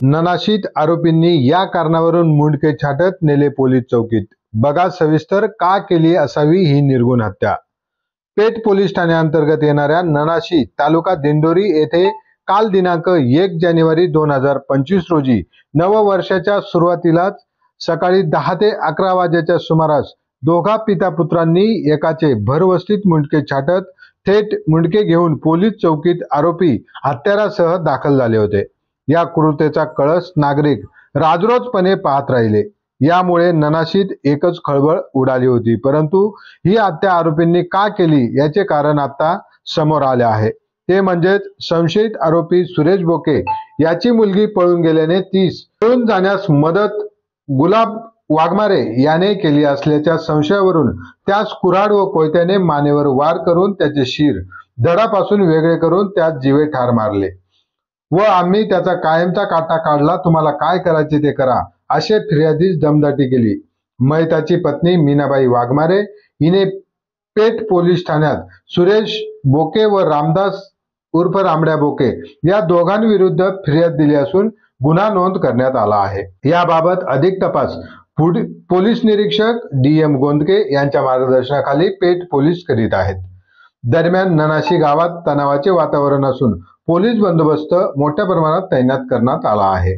ननाशित आरोपींनी या कारणावरून मुंडके छाटत नेले पोलीस चौकीत। बघा सविस्तर का केली असावी ही निर्गुण हत्या। पेठ पोलीस ठाण्याअंतर्गत येणाऱ्या ननाशी तालुका दिंडोरी येथे काल दिनांक 1 जानेवारी 2025 रोजी नववर्षाच्या सुरुवातीलाच सकाळी 10 ते 11 वाजेच्या सुमारास दोघा पिता पुत्रांनी एकाचे भरवस्तीत मुंडके छाटत थेट मुंडके घेऊन पोलीस चौकीत आरोपी हत्यारासह दाखल झाले होते। या क्रूरतेचा कळस नागरिक राजरोजपणे पाहत राहिले। यामुळे ननाशीत एकच खळबळ उडाली होती। परंतु ही हत्या आरोपींनी का केली याचे कारण आता समोर आले आहे। ते म्हणजे संशयित आरोपी सुरेश बोके याची मुलगी पळून गेल्याने तीस पळून जाण्यास मदत गुलाब वाघमारे याने केली असल्याच्या संशयावरून त्यास कुऱ्हाड व कोयत्याने मानेवर वार करून त्याचे शिर धडापासून वेगळे करून त्यास जीवे ठार मारले व आम्ही त्याचा कायमचा काटा काढला, तुम्हाला काय करायचे ते करा असे फिर्यादीस दमदाटी केली। मयताची पत्नी मीनाबाई वाघमारे हिने पेठ पोलीस ठाण्यात सुरेश बोके व रामदास उर्फ रामड्या बोके या दोघांविरुद्ध फिर्याद दिली असून गुन्हा नोंद करण्यात आला आहे। याबाबत अधिक तपास पोलीस निरीक्षक DM गोंदके यांच्या मार्गदर्शनाखाली पेठ पोलीस करीत आहेत। दरम्यान ननाशी गावात तणावाचे वातावरण असून पोलीस बंदोबस्त मोठ्या प्रमाणात तैनात करण्यात आला आहे।